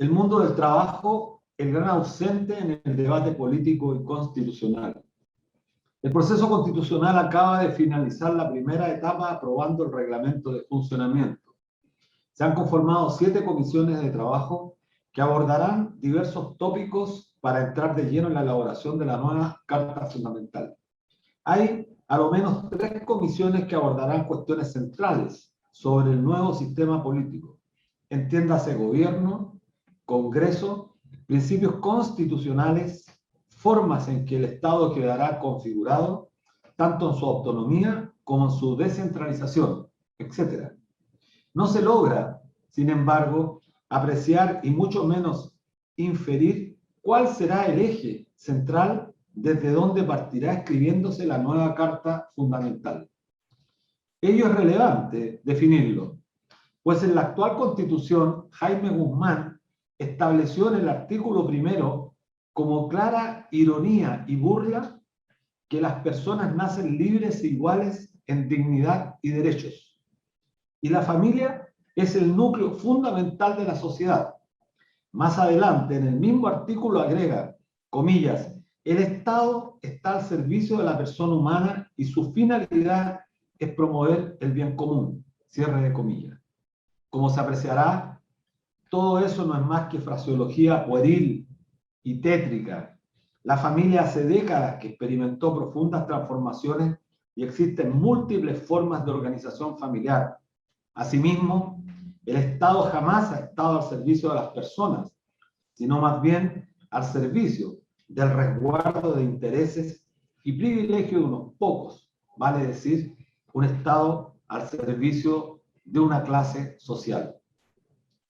el mundo del trabajo, el gran ausente en el debate político y constitucional. El proceso constitucional acaba de finalizar la primera etapa aprobando el reglamento de funcionamiento. Se han conformado 7 comisiones de trabajo que abordarán diversos tópicos para entrar de lleno en la elaboración de la nueva Carta Fundamental. Hay a lo menos 3 comisiones que abordarán cuestiones centrales sobre el nuevo sistema político. Entiéndase gobierno, Congreso, principios constitucionales, formas en que el Estado quedará configurado, tanto en su autonomía como en su descentralización, etc. No se logra, sin embargo, apreciar y mucho menos inferir cuál será el eje central desde donde partirá escribiéndose la nueva Carta Fundamental. Ello es relevante definirlo, pues en la actual Constitución, Jaime Guzmán estableció en el artículo 1, como clara ironía y burla, que las personas nacen libres e iguales en dignidad y derechos. Y la familia es el núcleo fundamental de la sociedad. Más adelante, en el mismo artículo agrega, comillas, el Estado está al servicio de la persona humana y su finalidad es promover el bien común, cierre de comillas. Como se apreciará, todo eso no es más que fraseología pueril y tétrica. La familia hace décadas que experimentó profundas transformaciones y existen múltiples formas de organización familiar. Asimismo, el Estado jamás ha estado al servicio de las personas, sino más bien al servicio del resguardo de intereses y privilegios de unos pocos, vale decir, un Estado al servicio de una clase social.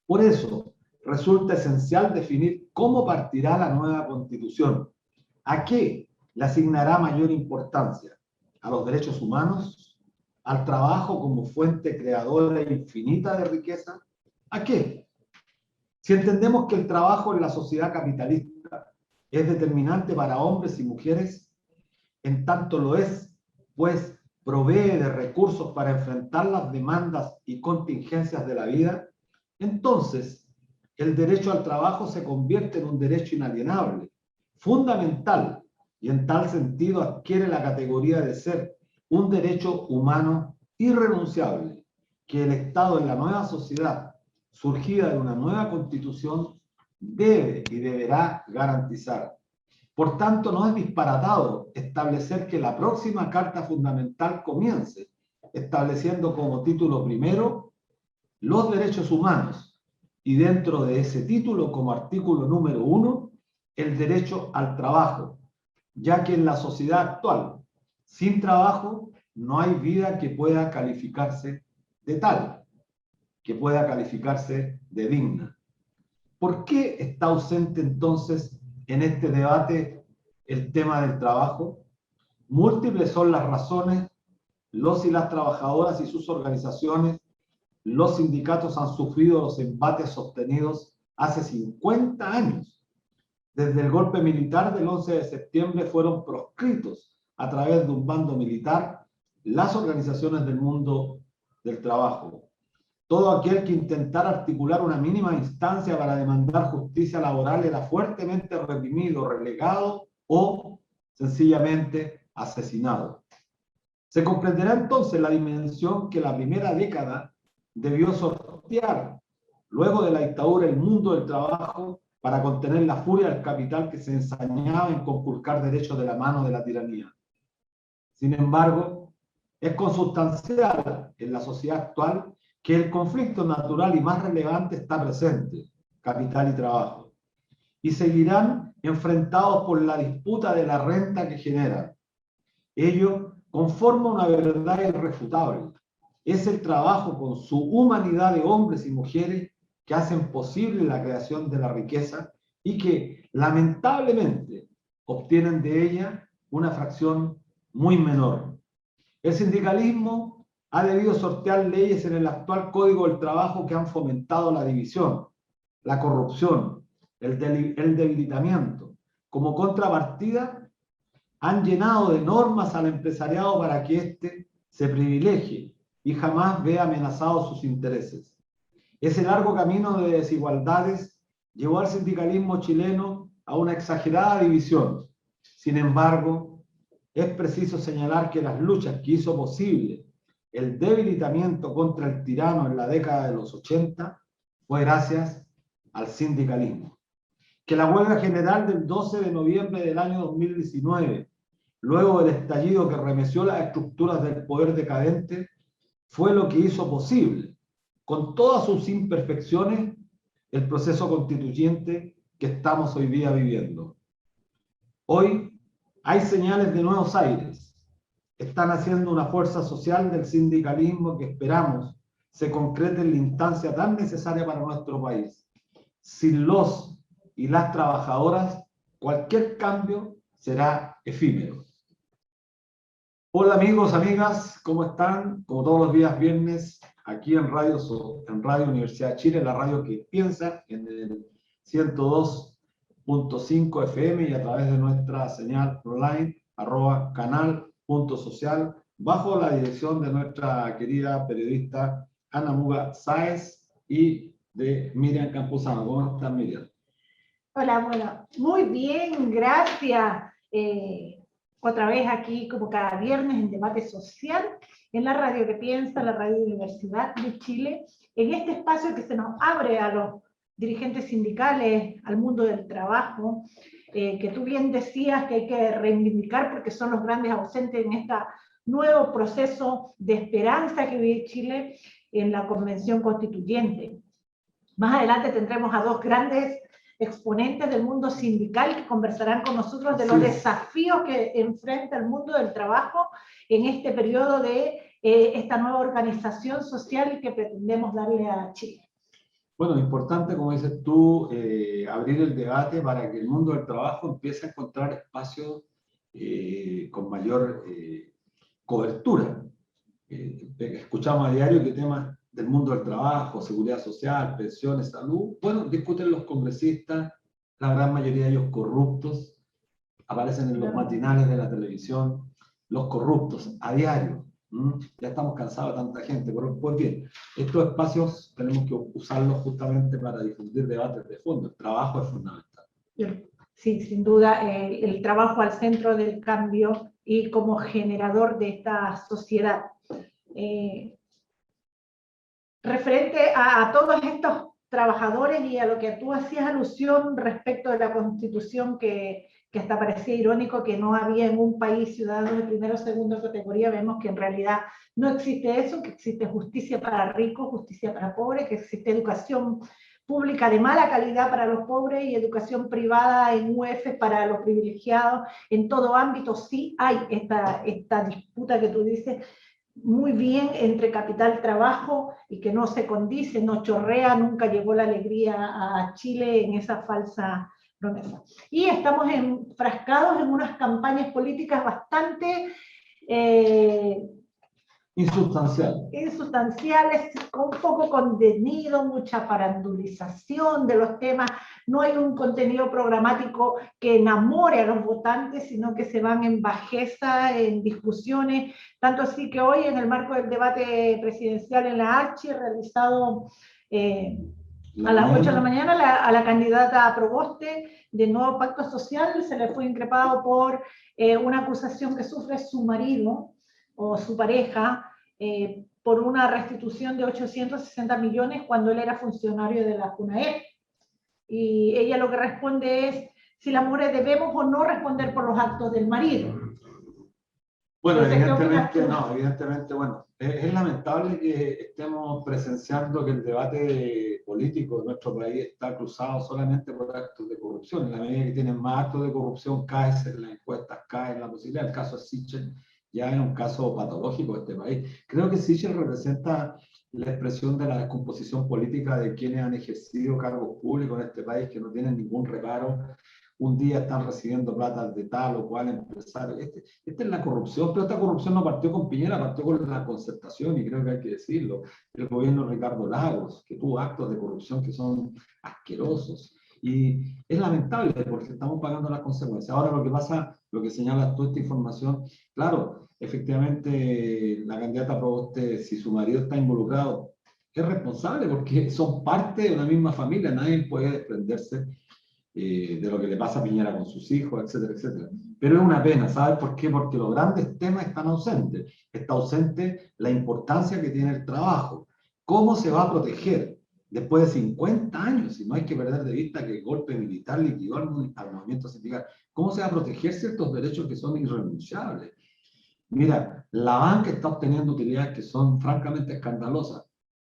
Por eso, resulta esencial definir cómo partirá la nueva Constitución. ¿A qué le asignará mayor importancia? ¿A los derechos humanos? ¿Al trabajo como fuente creadora e infinita de riqueza? ¿A qué? Si entendemos que el trabajo en la sociedad capitalista es determinante para hombres y mujeres, en tanto lo es, pues provee de recursos para enfrentar las demandas y contingencias de la vida, entonces el derecho al trabajo se convierte en un derecho inalienable, fundamental, y en tal sentido adquiere la categoría de ser un derecho humano irrenunciable, que el Estado en la nueva sociedad, surgida de una nueva Constitución, debe y deberá garantizar. Por tanto, no es disparatado establecer que la próxima Carta Fundamental comience estableciendo como título primero los derechos humanos y dentro de ese título como artículo número 1 el derecho al trabajo, ya que en la sociedad actual, sin trabajo, no hay vida que pueda calificarse de tal, que pueda calificarse de digna. ¿Por qué está ausente entonces en este debate el tema del trabajo? Múltiples son las razones. Los y las trabajadoras y sus organizaciones, los sindicatos han sufrido los embates sostenidos hace 50 años. Desde el golpe militar del 11 de septiembre fueron proscritos a través de un bando militar las organizaciones del mundo del trabajo. Todo aquel que intentara articular una mínima instancia para demandar justicia laboral era fuertemente reprimido, relegado o sencillamente asesinado. Se comprenderá entonces la dimensión que la primera década debió sortear luego de la dictadura el mundo del trabajo para contener la furia del capital que se ensañaba en conculcar derechos de la mano de la tiranía. Sin embargo, es consustancial en la sociedad actual que el conflicto natural y más relevante está presente, capital y trabajo, y seguirán enfrentados por la disputa de la renta que generan. Ello conforma una verdad irrefutable. Es el trabajo con su humanidad de hombres y mujeres que hacen posible la creación de la riqueza y que, lamentablemente, obtienen de ella una fracción muy menor. El sindicalismo ha debido sortear leyes en el actual Código del Trabajo que han fomentado la división, la corrupción, el debilitamiento. Como contrapartida, han llenado de normas al empresariado para que éste se privilegie y jamás vea amenazados sus intereses. Ese largo camino de desigualdades llevó al sindicalismo chileno a una exagerada división. Sin embargo, es preciso señalar que las luchas que hizo posible el debilitamiento contra el tirano en la década de los 80 fue gracias al sindicalismo. Que la huelga general del 12 de noviembre del año 2019, luego del estallido que remeció las estructuras del poder decadente, fue lo que hizo posible, con todas sus imperfecciones, el proceso constituyente que estamos hoy día viviendo. Hoy hay señales de nuevos aires. Están haciendo una fuerza social del sindicalismo que esperamos se concrete en la instancia tan necesaria para nuestro país. Sin los y las trabajadoras, cualquier cambio será efímero. Hola amigos, amigas, ¿cómo están? Como todos los días viernes, aquí en Radio Universidad de Chile, la radio que piensa, en el 102.5 FM y a través de nuestra señal online, @canal.social, bajo la dirección de nuestra querida periodista Ana Muga Sáez y de Miriam Campuzano. ¿Cómo estás, Miriam? Hola, bueno, muy bien, gracias. Otra vez aquí, como cada viernes, en Debate Social, en la radio que piensa, la Radio Universidad de Chile, en este espacio que se nos abre a los dirigentes sindicales, al mundo del trabajo, que tú bien decías que hay que reivindicar porque son los grandes ausentes en este nuevo proceso de esperanza que vive Chile en la Convención Constituyente. Más adelante tendremos a dos grandes exponentes del mundo sindical que conversarán con nosotros de los desafíos que enfrenta el mundo del trabajo en este periodo de esta nueva organización social que pretendemos darle a Chile. Bueno, importante, como dices tú, abrir el debate para que el mundo del trabajo empiece a encontrar espacios con mayor cobertura. Escuchamos a diario que temas del mundo del trabajo, seguridad social, pensiones, salud, bueno, discuten los congresistas, la gran mayoría de ellos corruptos, aparecen en los matinales de la televisión, los corruptos, a diario. Ya estamos cansados de tanta gente, pero pues bien, estos espacios tenemos que usarlos justamente para difundir debates de fondo. El trabajo es fundamental. Sí, sin duda, el trabajo al centro del cambio y como generador de esta sociedad. Referente a todos estos trabajadores y a lo que tú hacías alusión respecto de la Constitución, que hasta parecía irónico que no había en un país ciudadanos de primera o segunda categoría, vemos que en realidad no existe eso, que existe justicia para ricos, justicia para pobres, que existe educación pública de mala calidad para los pobres y educación privada en UF para los privilegiados. En todo ámbito sí hay esta disputa que tú dices, muy bien entre capital-trabajo y que no se condice, no chorrea, nunca llegó la alegría a Chile en esa falsa promesa. Y estamos enfrascados en unas campañas políticas bastante insustanciales, con poco contenido, mucha parandulización de los temas, no hay un contenido programático que enamore a los votantes, sino que se van en bajeza, en discusiones, tanto así que hoy en el marco del debate presidencial en la H, realizado a las 8 de la mañana, a la candidata a Proboste del nuevo pacto social se le fue increpado por una acusación que sufre su marido o su pareja, por una restitución de 860 millones cuando él era funcionario de la CUNAEP. Y ella lo que responde es si las mujeres debemos o no responder por los actos del marido. Bueno, evidentemente, bueno, es lamentable que estemos presenciando que el debate político de nuestro país está cruzado solamente por actos de corrupción. En la medida que tienen más actos de corrupción, cae en las encuestas, cae en la posibilidad. El caso de Sichel ya es un caso patológico de este país. Creo que Sichel representa la expresión de la descomposición política de quienes han ejercido cargos públicos en este país que no tienen ningún reparo. Un día están recibiendo plata de tal o cual empresario. Esta es la corrupción, pero esta corrupción no partió con Piñera, partió con la concertación, y creo que hay que decirlo. El gobierno de Ricardo Lagos, que tuvo actos de corrupción que son asquerosos. Y es lamentable porque estamos pagando las consecuencias. Ahora lo que pasa, lo que señala toda esta información, claro, efectivamente la candidata Proboste, si su marido está involucrado, es responsable porque son parte de una misma familia, nadie puede desprenderse de lo que le pasa a Piñera con sus hijos, etcétera, etcétera. Pero es una pena, ¿sabes por qué? Porque los grandes temas están ausentes. Está ausente la importancia que tiene el trabajo. ¿Cómo se va a proteger después de 50 años? Y no hay que perder de vista que el golpe militar liquidó al movimiento sindical. ¿Cómo se va a proteger ciertos derechos que son irrenunciables? Mira, la banca está obteniendo utilidades que son francamente escandalosas.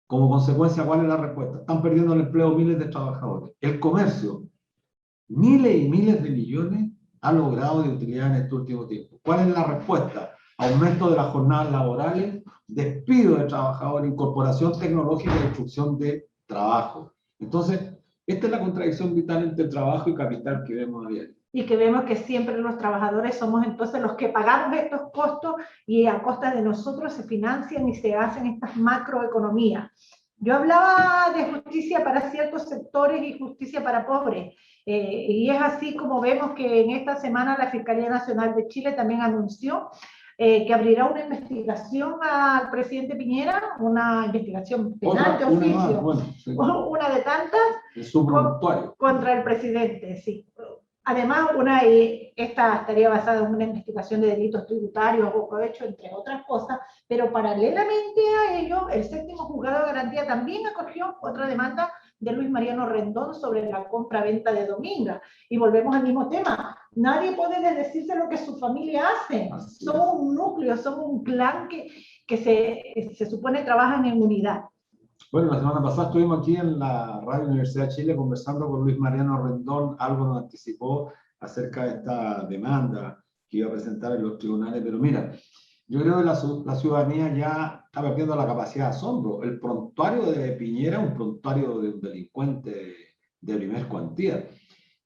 Como consecuencia, ¿cuál es la respuesta? Están perdiendo el empleo miles de trabajadores. El comercio, miles y miles de millones ha logrado de utilidad en este último tiempo. ¿Cuál es la respuesta? Aumento de las jornadas laborales, despido de trabajadores, incorporación tecnológica y destrucción de trabajo. Entonces, esta es la contradicción vital entre trabajo y capital que vemos a diario. Y que vemos que siempre los trabajadores somos entonces los que pagamos estos costos y a costa de nosotros se financian y se hacen estas macroeconomías. Yo hablaba de justicia para ciertos sectores y justicia para pobres, y es así como vemos que en esta semana la Fiscalía Nacional de Chile también anunció que abrirá una investigación al presidente Piñera, una investigación penal de oficio, bueno, sí. Una de tantas, contra el presidente, sí. Además, esta estaría basada en una investigación de delitos tributarios o cohecho, entre otras cosas, pero paralelamente a ello, el séptimo juzgado de garantía también acogió otra demanda de Luis Mariano Rendón sobre la compra-venta de Dominga. Y volvemos al mismo tema. Nadie puede decirse lo que su familia hace. Somos un núcleo, somos un clan que se supone trabajan en unidad. Bueno, la semana pasada estuvimos aquí en la Radio Universidad de Chile conversando con Luis Mariano Rendón, algo nos anticipó acerca de esta demanda que iba a presentar en los tribunales, pero mira, yo creo que la ciudadanía ya está perdiendo la capacidad de asombro. El prontuario de Piñera es un prontuario de un delincuente de primer cuantía.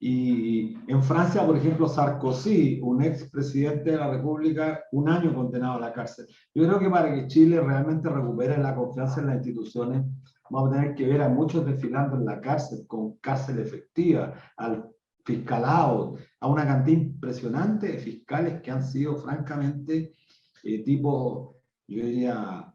Y en Francia, por ejemplo, Sarkozy, un expresidente de la República, 1 año condenado a la cárcel. Yo creo que para que Chile realmente recupere la confianza en las instituciones, vamos a tener que ver a muchos desfilando en la cárcel, con cárcel efectiva, al fiscalado, a una cantidad impresionante de fiscales que han sido francamente tipo, yo diría,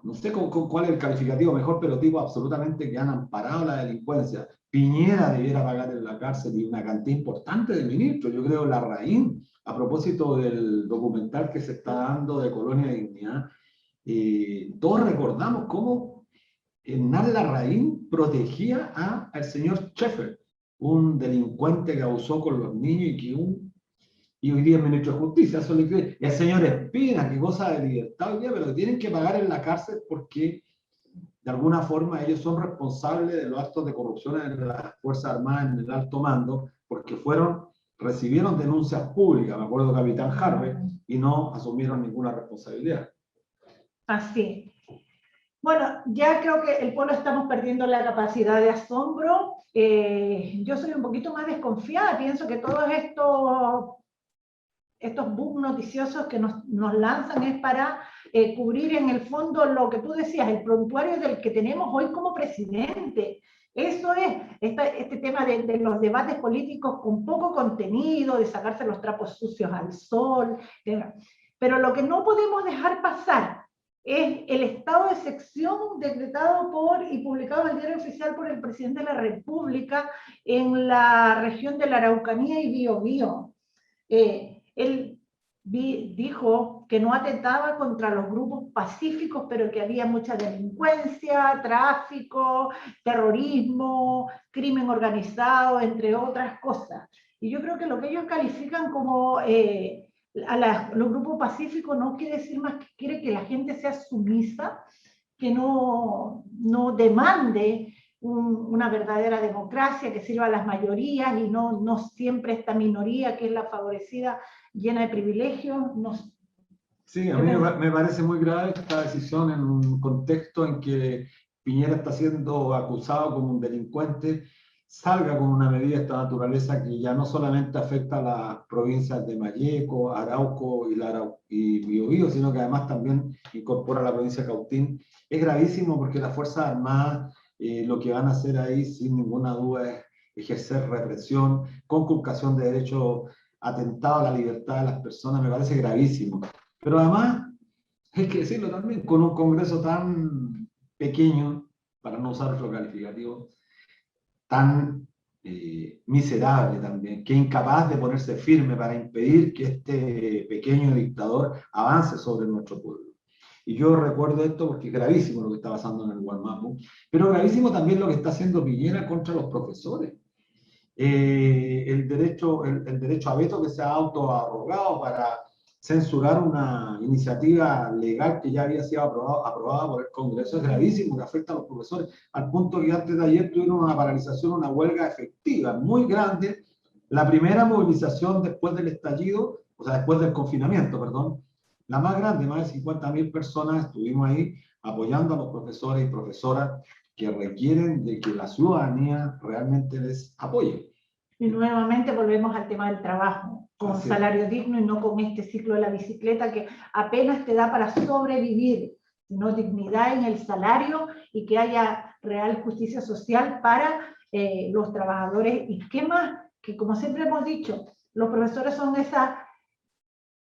no sé cuál es el calificativo mejor, pero tipo absolutamente que han amparado la delincuencia. Piñera debiera pagar en la cárcel y una cantidad importante de ministros. Yo creo Larraín, a propósito del documental que se está dando de Colonia de Dignidad, todos recordamos cómo Hernán Larraín protegía al señor Schaeffer, un delincuente que abusó con los niños y hoy día es ministro de Justicia, eso le cree. Y el señor Espina, que goza de libertad hoy día, pero tienen que pagar en la cárcel porque de alguna forma ellos son responsables de los actos de corrupción en las Fuerzas Armadas, en el alto mando, porque recibieron denuncias públicas, me acuerdo Capitán Harvey, y no asumieron ninguna responsabilidad. Así. Bueno, ya creo que el pueblo estamos perdiendo la capacidad de asombro. Yo soy un poquito más desconfiada, pienso que todos estos booms noticiosos que nos lanzan es para cubrir en el fondo lo que tú decías, el prontuario del que tenemos hoy como presidente. Eso es, este tema de los debates políticos con poco contenido, de sacarse los trapos sucios al sol. Pero lo que no podemos dejar pasar es el estado de excepción decretado y publicado en el Diario Oficial por el presidente de la República en la región de la Araucanía y Biobío. Él dijo que no atentaba contra los grupos pacíficos, pero que había mucha delincuencia, tráfico, terrorismo, crimen organizado, entre otras cosas. Y yo creo que lo que ellos califican como los grupos pacíficos no quiere decir más que quiere que la gente sea sumisa, que no demande una verdadera democracia que sirva a las mayorías y no siempre esta minoría que es la favorecida llena de privilegios. Sí, a mí me parece muy grave esta decisión en un contexto en que Piñera está siendo acusado como un delincuente, salga con una medida de esta naturaleza que ya no solamente afecta a las provincias de Malleco, Arauco y Biobío, sino que además también incorpora la provincia de Cautín. Es gravísimo porque las Fuerzas Armadas lo que van a hacer ahí, sin ninguna duda, es ejercer represión, conculcación de derechos, atentado a la libertad de las personas. Me parece gravísimo. Pero además, hay que decirlo también, con un Congreso tan pequeño, para no usar otro calificativo, tan miserable también, que es incapaz de ponerse firme para impedir que este pequeño dictador avance sobre nuestro pueblo. Y yo recuerdo esto porque es gravísimo lo que está pasando en el Gualmapu, pero gravísimo también lo que está haciendo Piñera contra los profesores. El derecho a veto que se ha autoarrogado para censurar una iniciativa legal que ya había sido aprobada por el Congreso es gravísimo, que afecta a los profesores, al punto que antes de ayer tuvieron una paralización, una huelga efectiva muy grande, la primera movilización después del estallido, o sea, después del confinamiento, perdón, la más grande, más de 50.000 personas estuvimos ahí apoyando a los profesores y profesoras que requieren de que la ciudadanía realmente les apoye. Y nuevamente volvemos al tema del trabajo, con salario digno y no con este ciclo de la bicicleta que apenas te da para sobrevivir, sino dignidad en el salario y que haya real justicia social para los trabajadores. ¿Y qué más? Que como siempre hemos dicho, los profesores son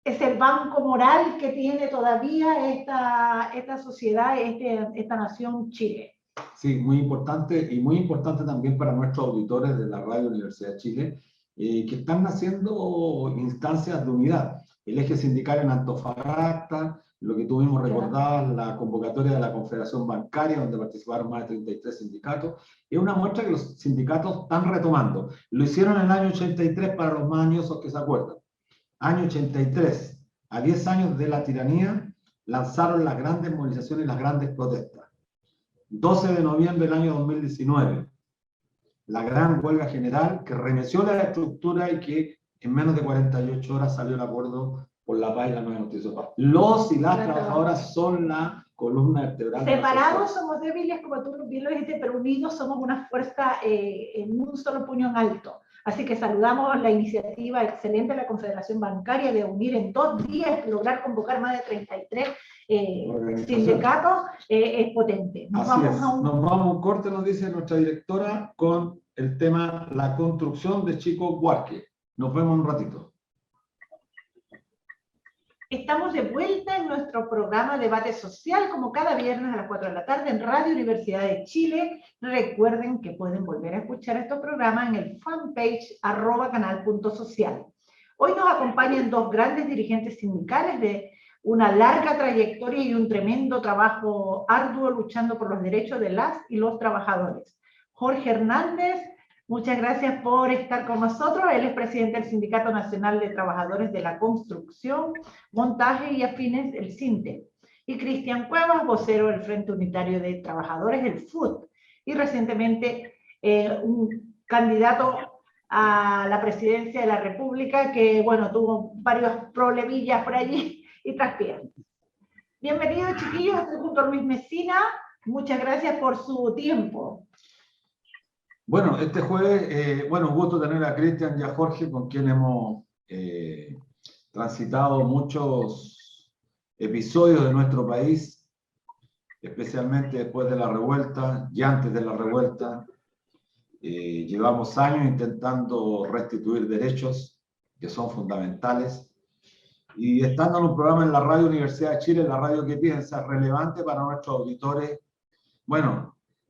ese banco moral que tiene todavía esta sociedad, esta nación Chile. Sí, muy importante y muy importante también para nuestros auditores de la Radio Universidad de Chile, que están haciendo instancias de unidad. El eje sindical en Antofagasta, lo que tuvimos recordado, la convocatoria de la Confederación Bancaria, donde participaron más de 33 sindicatos, es una muestra que los sindicatos están retomando. Lo hicieron en el año 83 para los más añosos que se acuerdan. Año 83, a 10 años de la tiranía, lanzaron las grandes movilizaciones y las grandes protestas. 12 de noviembre del año 2019, la gran huelga general que remeció la estructura y que en menos de 48 horas salió el acuerdo por la paz y la nueva noticia. Los y las trabajadoras son la columna vertebral. Separados somos débiles, como tú bien lo dijiste, pero unidos somos una fuerza en un solo puño en alto. Así que saludamos la iniciativa excelente de la Confederación Bancaria de unir en 2 días, lograr convocar más de 33 sindicatos, es potente. Nos vamos a un corte, nos dice nuestra directora, con el tema la construcción de Chico Buarque. Nos vemos un ratito. Estamos de vuelta en nuestro programa Debate Social, como cada viernes a las 4 de la tarde en Radio Universidad de Chile. Recuerden que pueden volver a escuchar estos programas en el fanpage @canal.social. Hoy nos acompañan 2 grandes dirigentes sindicales de una larga trayectoria y un tremendo trabajo arduo luchando por los derechos de las y los trabajadores. Jorge Hernández, muchas gracias por estar con nosotros. Él es presidente del Sindicato Nacional de Trabajadores de la Construcción, Montaje y Afines, el SINTE. Y Cristian Cuevas, vocero del Frente Unitario de Trabajadores, el FUT. Y recientemente un candidato a la presidencia de la República que, bueno, tuvo varios problemillas por allí y transpira. Bienvenidos, chiquillos. Estoy junto a Luis Mesina. Muchas gracias por su tiempo. Bueno, este jueves, un gusto tener a Cristian y a Jorge, con quien hemos transitado muchos episodios de nuestro país, especialmente después de la revuelta y antes de la revuelta. Llevamos años intentando restituir derechos que son fundamentales. Y estando en un programa en la Radio Universidad de Chile, la radio que piensa, es relevante para nuestros auditores,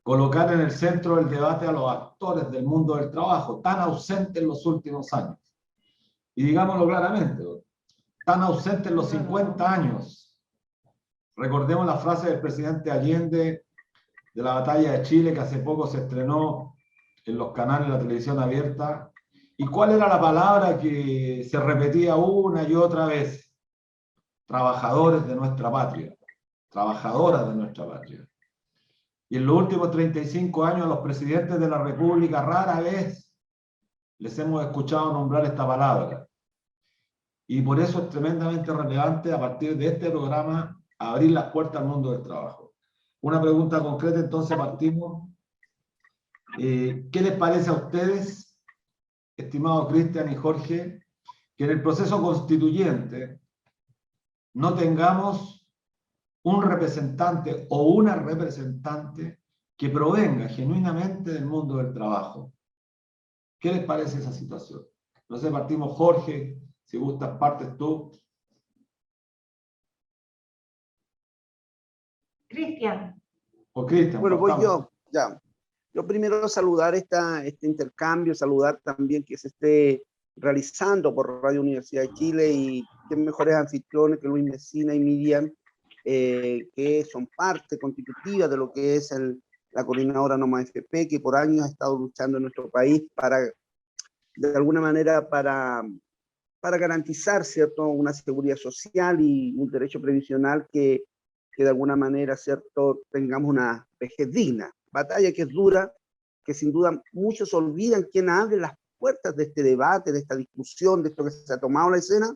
colocar en el centro del debate a los actores del mundo del trabajo, tan ausentes en los últimos años. Y digámoslo claramente, tan ausentes en los 50 años. Recordemos la frase del presidente Allende de la Batalla de Chile, que hace poco se estrenó en los canales de la televisión abierta. ¿Y cuál era la palabra que se repetía una y otra vez? Trabajadores de nuestra patria, trabajadoras de nuestra patria. Y en los últimos 35 años a los presidentes de la República rara vez les hemos escuchado nombrar esta palabra. Y por eso es tremendamente relevante a partir de este programa abrir las puertas al mundo del trabajo. Una pregunta concreta, entonces partimos. ¿Qué les parece a ustedes, estimados Cristian y Jorge, que en el proceso constituyente no tengamos un representante o una representante que provenga genuinamente del mundo del trabajo? ¿Qué les parece esa situación? No sé, partimos Jorge, si gustas partes tú. Cristian. O Cristian, Bueno, voy partamos. yo, ya. Yo primero saludar este intercambio, saludar también que se esté realizando por Radio Universidad de Chile y qué mejores anfitriones que Luis Mesina y Miriam, que son parte constitutiva de lo que es la coordinadora Noma FP, que por años ha estado luchando en nuestro país para, de alguna manera, para garantizar, ¿cierto?, una seguridad social y un derecho previsional que de alguna manera, ¿cierto?, tengamos una vejez digna. Batalla que es dura, que sin duda muchos olvidan quién abre las puertas de este debate, de esta discusión, de esto que se ha tomado la escena,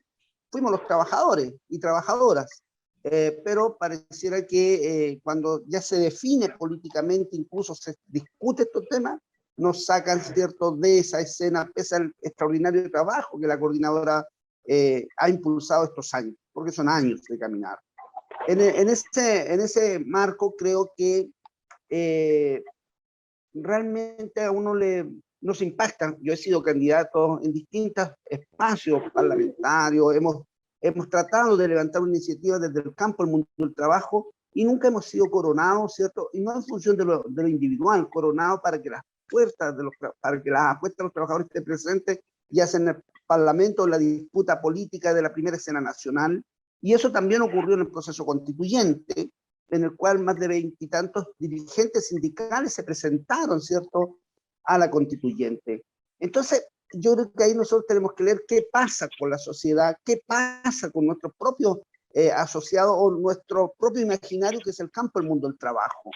fuimos los trabajadores y trabajadoras. Pero pareciera que cuando ya se define políticamente, incluso se discute estos temas, nos sacan, ¿cierto?, de esa escena, pese al extraordinario trabajo que la coordinadora ha impulsado estos años, porque son años de caminar. En ese marco creo que realmente a uno nos impacta. Yo he sido candidato en distintos espacios parlamentarios, hemos tratado de levantar una iniciativa desde el campo del mundo del trabajo y nunca hemos sido coronados, ¿cierto? Y no en función de lo individual, coronados para que las apuestas de los trabajadores estén presentes, ya sea en el Parlamento o en la disputa política de la primera escena nacional. Y eso también ocurrió en el proceso constituyente, en el cual más de 20 y tantos dirigentes sindicales se presentaron, ¿cierto?, a la constituyente. Entonces, yo creo que ahí nosotros tenemos que leer qué pasa con la sociedad, qué pasa con nuestros propios asociados o nuestro propio imaginario, que es el campo del mundo del trabajo.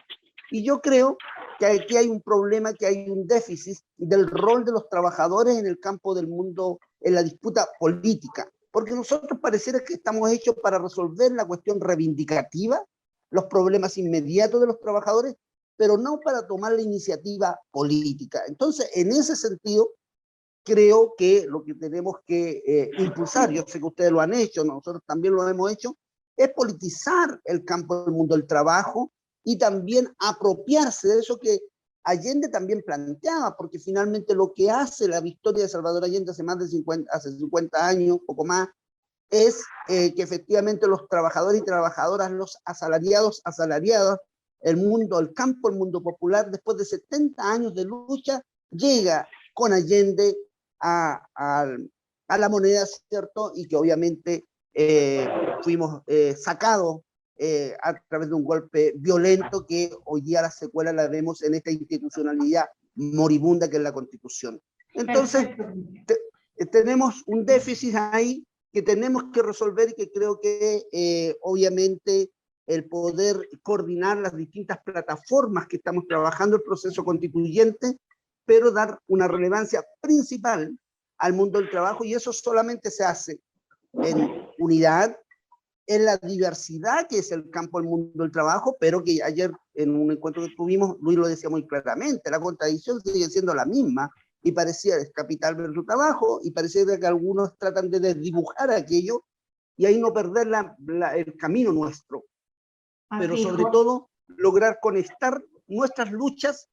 Y yo creo que aquí hay un problema, que hay un déficit del rol de los trabajadores en el campo del mundo, en la disputa política. Porque nosotros pareciera que estamos hechos para resolver la cuestión reivindicativa, los problemas inmediatos de los trabajadores, pero no para tomar la iniciativa política. Entonces, en ese sentido, creo que lo que tenemos que impulsar, yo sé que ustedes lo han hecho, nosotros también lo hemos hecho, es politizar el campo del mundo del trabajo y también apropiarse de eso que Allende también planteaba, porque finalmente lo que hace la victoria de Salvador Allende hace 50 años, poco más, es que efectivamente los trabajadores y trabajadoras, los asalariados, asalariadas, el campo, el mundo popular, después de 70 años de lucha, llega con Allende a la moneda, ¿cierto? Y que obviamente fuimos sacados a través de un golpe violento que hoy día la secuela la vemos en esta institucionalidad moribunda que es la Constitución. Entonces, tenemos un déficit ahí que tenemos que resolver y que creo que obviamente el poder coordinar las distintas plataformas que estamos trabajando el proceso constituyente, pero dar una relevancia principal al mundo del trabajo, y eso solamente se hace en unidad, en la diversidad que es el campo del mundo del trabajo, pero que ayer en un encuentro que tuvimos, Luis lo decía muy claramente, la contradicción sigue siendo la misma, y parecía el capital versus trabajo, y parecía que algunos tratan de desdibujar aquello, y ahí no perder el camino nuestro, pero sobre todo lograr conectar nuestras luchas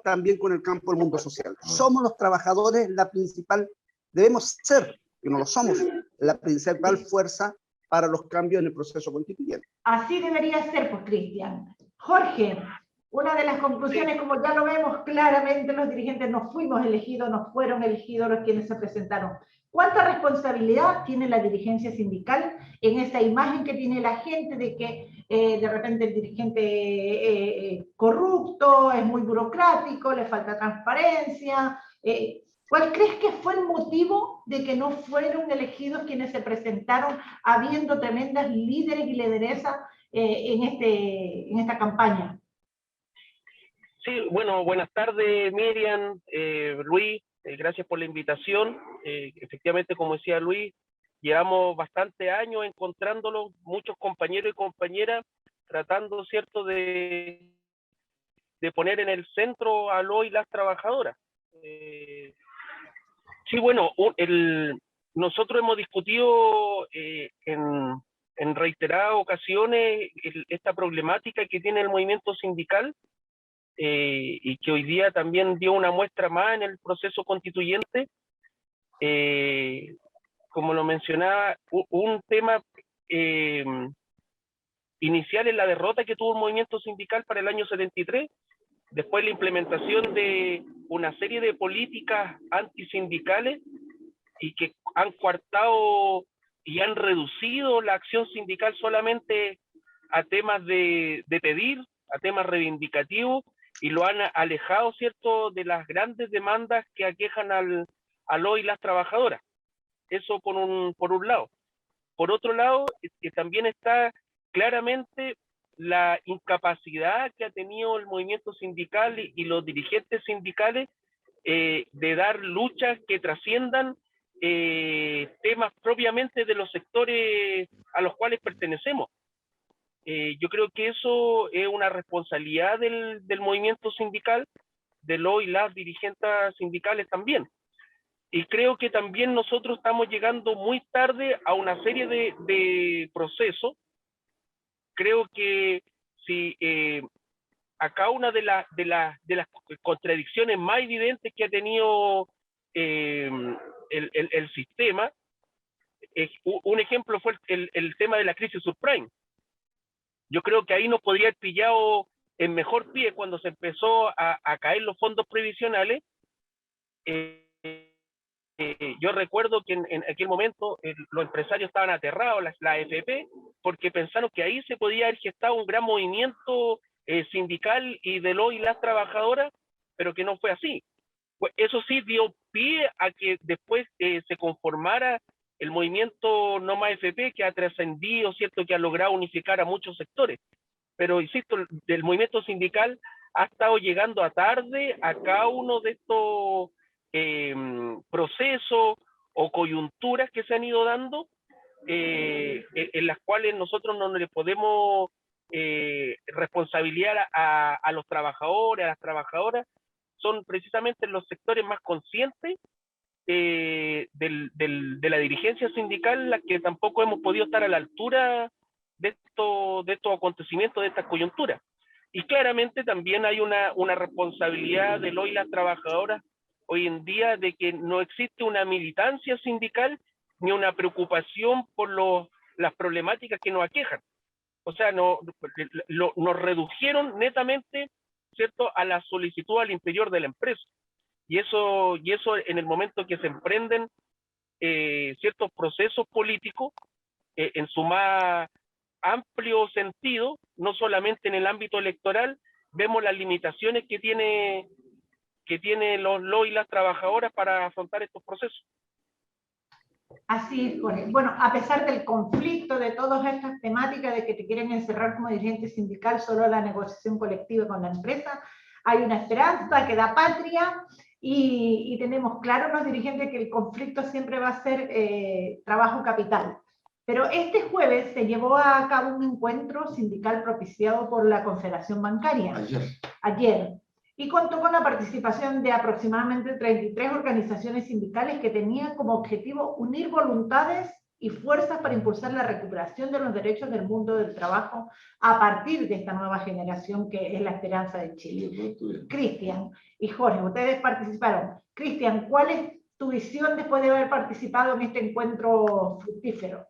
también con el campo del mundo social. Somos los trabajadores la principal, debemos ser, que no lo somos, la principal fuerza para los cambios en el proceso constituyente. Así debería ser, pues, Cristian. Jorge, una de las conclusiones, como ya lo vemos claramente, los dirigentes no fuimos elegidos, no fueron elegidos los quienes se presentaron. ¿Cuánta responsabilidad tiene la dirigencia sindical en esa imagen que tiene la gente de que de repente el dirigente corrupto, es muy burocrático, le falta transparencia? ¿Cuál crees que fue el motivo de que no fueron elegidos quienes se presentaron habiendo tremendas líderes y lideresas en esta campaña? Sí, bueno, buenas tardes, Miriam, Luis, gracias por la invitación. Efectivamente, como decía Luis, llevamos bastante años encontrándolo, muchos compañeros y compañeras, tratando, ¿cierto?, de poner en el centro a los y las trabajadoras. Sí, bueno, nosotros hemos discutido en reiteradas ocasiones esta problemática que tiene el movimiento sindical, y que hoy día también dio una muestra más en el proceso constituyente. Como lo mencionaba, un tema inicial en la derrota que tuvo el movimiento sindical para el año 73, después la implementación de una serie de políticas antisindicales y que han coartado y han reducido la acción sindical solamente a temas de pedir, a temas reivindicativos, y lo han alejado, ¿cierto?, de las grandes demandas que aquejan a los y las trabajadoras. Eso por un lado. Por otro lado, que también está claramente la incapacidad que ha tenido el movimiento sindical y los dirigentes sindicales de dar luchas que trasciendan temas propiamente de los sectores a los cuales pertenecemos. Yo creo que eso es una responsabilidad del movimiento sindical, de los y las dirigentes sindicales también. Y creo que también nosotros estamos llegando muy tarde a una serie de procesos. Creo que si acá una de las contradicciones más evidentes que ha tenido el sistema, un ejemplo fue el tema de la crisis subprime. Yo creo que ahí nos podría haber pillado en mejor pie cuando se empezó a caer los fondos previsionales. Yo recuerdo que en aquel momento los empresarios estaban aterrados, la AFP, porque pensaron que ahí se podía haber gestado un gran movimiento sindical y de los y las trabajadoras, pero que no fue así. Pues eso sí dio pie a que después se conformara el movimiento No Más AFP, que ha trascendido, ¿cierto?, que ha logrado unificar a muchos sectores. Pero, insisto, el movimiento sindical ha estado llegando a tarde a cada uno de estos procesos o coyunturas que se han ido dando, en las cuales nosotros no le podemos responsabilizar a los trabajadores, a las trabajadoras. Son precisamente los sectores más conscientes de la dirigencia sindical, las que tampoco hemos podido estar a la altura de estos acontecimientos, de estas coyunturas. Y claramente también hay una responsabilidad de los y las trabajadoras hoy en día de que no existe una militancia sindical ni una preocupación por las problemáticas que nos aquejan. O sea, nos redujeron netamente, ¿cierto?, a la solicitud al interior de la empresa. Y eso en el momento que se emprenden ciertos procesos políticos, en su más amplio sentido, no solamente en el ámbito electoral, vemos las limitaciones que tiene los y las trabajadoras para afrontar estos procesos. Así es, Jorge. Bueno, a pesar del conflicto de todas estas temáticas de que te quieren encerrar como dirigente sindical solo la negociación colectiva con la empresa, hay una esperanza que da patria y tenemos claro los dirigentes que el conflicto siempre va a ser trabajo capital. Pero este jueves se llevó a cabo un encuentro sindical propiciado por la Confederación Bancaria. Ayer. Y contó con la participación de aproximadamente 33 organizaciones sindicales que tenían como objetivo unir voluntades y fuerzas para impulsar la recuperación de los derechos del mundo del trabajo a partir de esta nueva generación que es la esperanza de Chile. Cristian y Jorge, ustedes participaron. Cristian, ¿cuál es tu visión después de haber participado en este encuentro fructífero?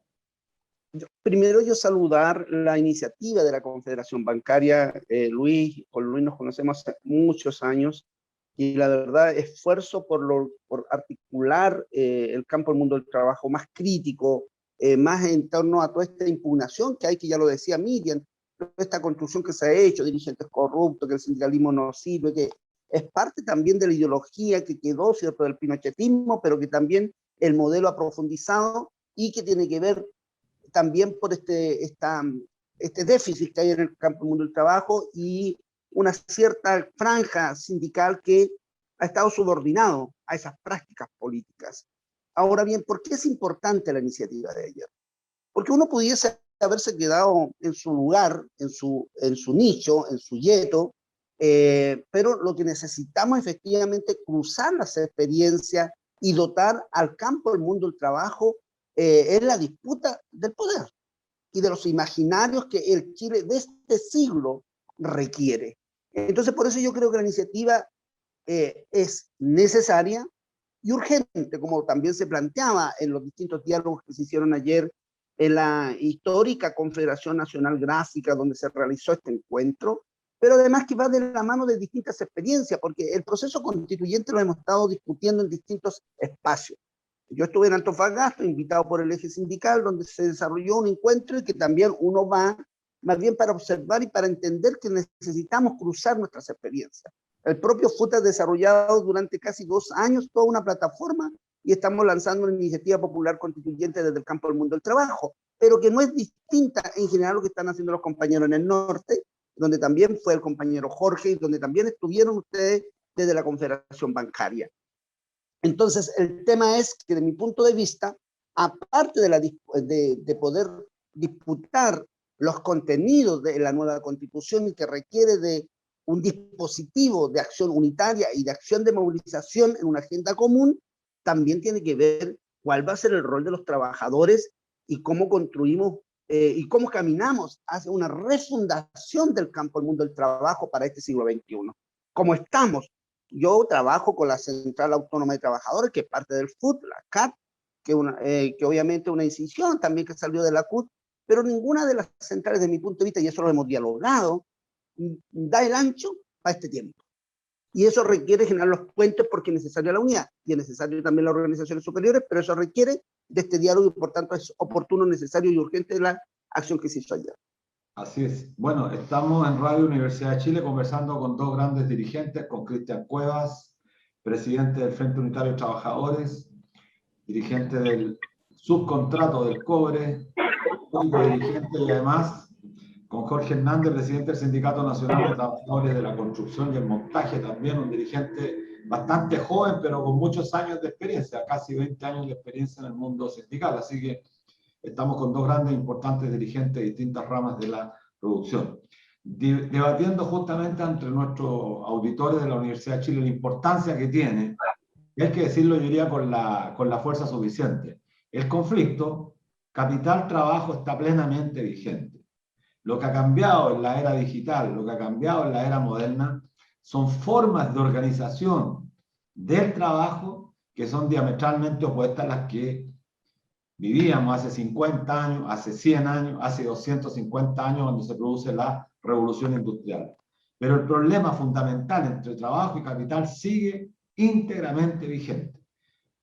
Primero yo saludar la iniciativa de la Confederación Bancaria. Con Luis nos conocemos hace muchos años y la verdad esfuerzo por articular el campo del mundo del trabajo más crítico, más en torno a toda esta impugnación que hay, que ya lo decía Miriam, toda esta construcción que se ha hecho, dirigentes corruptos, que el sindicalismo no sirve, que es parte también de la ideología que quedó, ¿cierto?, del pinochetismo, pero que también el modelo ha profundizado y que tiene que ver también por este déficit que hay en el campo del mundo del trabajo y una cierta franja sindical que ha estado subordinado a esas prácticas políticas. Ahora bien, ¿por qué es importante la iniciativa de ayer? Porque uno pudiese haberse quedado en su lugar, en su nicho, en su yeto, pero lo que necesitamos efectivamente es cruzar las experiencias y dotar al campo del mundo del trabajo es la disputa del poder y de los imaginarios que el Chile de este siglo requiere. Entonces, por eso yo creo que la iniciativa es necesaria y urgente, como también se planteaba en los distintos diálogos que se hicieron ayer en la histórica Confederación Nacional Gráfica donde se realizó este encuentro, pero además que va de la mano de distintas experiencias, porque el proceso constituyente lo hemos estado discutiendo en distintos espacios. Yo estuve en Antofagasta, invitado por el eje sindical, donde se desarrolló un encuentro y que también uno va más bien para observar y para entender que necesitamos cruzar nuestras experiencias. El propio FUT ha desarrollado durante casi 2 años toda una plataforma y estamos lanzando una iniciativa popular constituyente desde el campo del mundo del trabajo, pero que no es distinta en general a lo que están haciendo los compañeros en el norte, donde también fue el compañero Jorge y donde también estuvieron ustedes desde la Confederación Bancaria. Entonces, el tema es que, de mi punto de vista, aparte de poder disputar los contenidos de la nueva Constitución y que requiere de un dispositivo de acción unitaria y de acción de movilización en una agenda común, también tiene que ver cuál va a ser el rol de los trabajadores y cómo construimos y cómo caminamos hacia una refundación del campo del mundo del trabajo para este siglo XXI. Como estamos, yo trabajo con la Central Autónoma de Trabajadores, que es parte del FUT, la CAT, que obviamente es una incisión también que salió de la CUT, pero ninguna de las centrales, de mi punto de vista, y eso lo hemos dialogado, da el ancho para este tiempo. Y eso requiere generar los puentes porque es necesaria la unidad, y es necesario también las organizaciones superiores, pero eso requiere de este diálogo y por tanto es oportuno, necesario y urgente la acción que se hizo ayer. Así es. Bueno, estamos en Radio Universidad de Chile conversando con 2 grandes dirigentes, con Cristian Cuevas, presidente del Frente Unitario de Trabajadores, dirigente del subcontrato del cobre, dirigente y además con Jorge Hernández, presidente del Sindicato Nacional de Trabajadores de la Construcción y el Montaje, también un dirigente bastante joven, pero con muchos años de experiencia, casi 20 años de experiencia en el mundo sindical. Así que estamos con 2 grandes e importantes dirigentes de distintas ramas de la producción. Debatiendo justamente entre nuestros auditores de la Universidad de Chile la importancia que tiene, y hay que decirlo, yo diría, con la fuerza suficiente. El conflicto capital-trabajo está plenamente vigente. Lo que ha cambiado en la era digital, lo que ha cambiado en la era moderna, son formas de organización del trabajo que son diametralmente opuestas a las que vivíamos hace 50 años, hace 100 años, hace 250 años cuando se produce la revolución industrial. Pero el problema fundamental entre trabajo y capital sigue íntegramente vigente.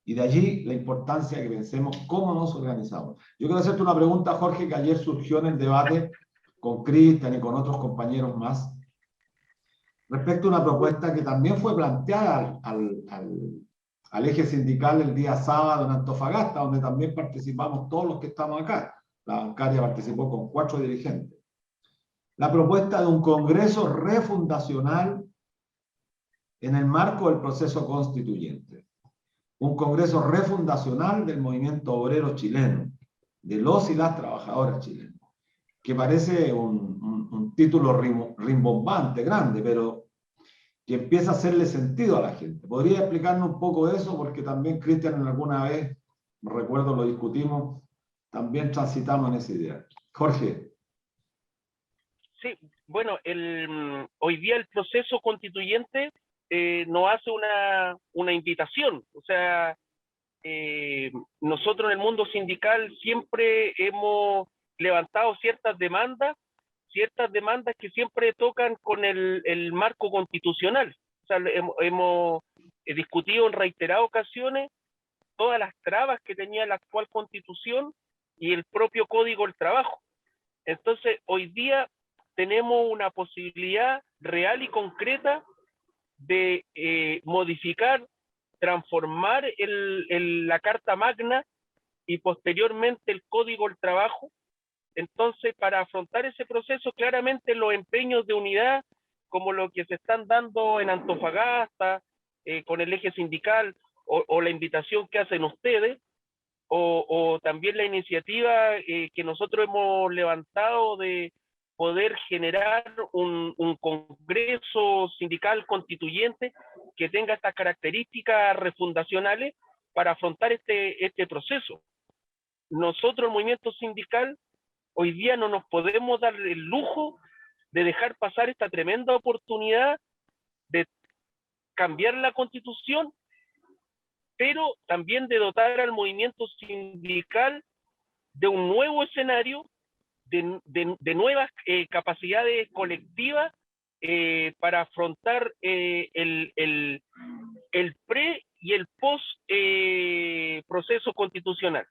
Y de allí la importancia de que pensemos cómo nos organizamos. Yo quiero hacerte una pregunta, Jorge, que ayer surgió en el debate con Cristian y con otros compañeros más, respecto a una propuesta que también fue planteada al eje sindical el día sábado en Antofagasta, donde también participamos todos los que estamos acá. La bancaria participó con 4 dirigentes. La propuesta de un congreso refundacional en el marco del proceso constituyente. Un congreso refundacional del movimiento obrero chileno, de los y las trabajadoras chilenas, que parece un título rimbombante, grande, pero que empieza a hacerle sentido a la gente. ¿Podría explicarnos un poco de eso? Porque también Cristian en alguna vez, recuerdo lo discutimos, también transitamos en esa idea. Jorge. Sí, bueno, hoy día el proceso constituyente nos hace una invitación. O sea, nosotros en el mundo sindical siempre hemos levantado ciertas demandas que siempre tocan con el marco constitucional. O sea, hemos discutido en reiteradas ocasiones todas las trabas que tenía la actual constitución y el propio Código del Trabajo. Entonces, hoy día tenemos una posibilidad real y concreta de modificar, transformar la Carta Magna y posteriormente el Código del Trabajo. Entonces, para afrontar ese proceso, claramente los empeños de unidad, como lo que se están dando en Antofagasta, con el eje sindical, o la invitación que hacen ustedes, o también la iniciativa que nosotros hemos levantado de poder generar un congreso sindical constituyente que tenga estas características refundacionales para afrontar este proceso. Nosotros, el movimiento sindical, hoy día no nos podemos dar el lujo de dejar pasar esta tremenda oportunidad de cambiar la Constitución, pero también de dotar al movimiento sindical de un nuevo escenario, de nuevas capacidades colectivas para afrontar el pre y el post proceso constitucional.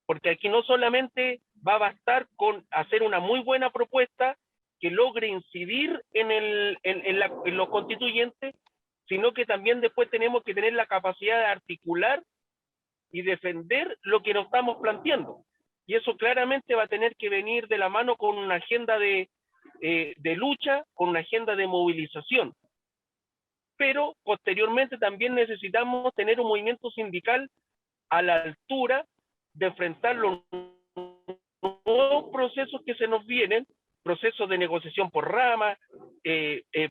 Porque aquí no solamente va a bastar con hacer una muy buena propuesta que logre incidir en los constituyentes, sino que también después tenemos que tener la capacidad de articular y defender lo que nos estamos planteando. Y eso claramente va a tener que venir de la mano con una agenda de lucha, con una agenda de movilización. Pero posteriormente también necesitamos tener un movimiento sindical a la altura de enfrentar los nuevos procesos que se nos vienen, procesos de negociación por rama,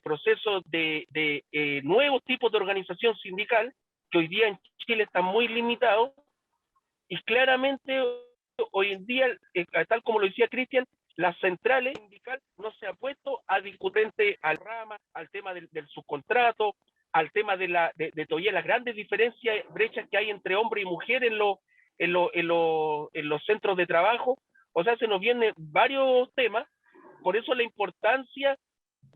procesos de nuevos tipos de organización sindical, que hoy día en Chile están muy limitados, y claramente hoy en día, tal como lo decía Cristian, las centrales sindicales no se ha puesto a discutir al rama, al tema del subcontrato, al tema de todavía las grandes diferencias, brechas que hay entre hombre y mujer en los centros de trabajo. O sea, se nos vienen varios temas. Por eso la importancia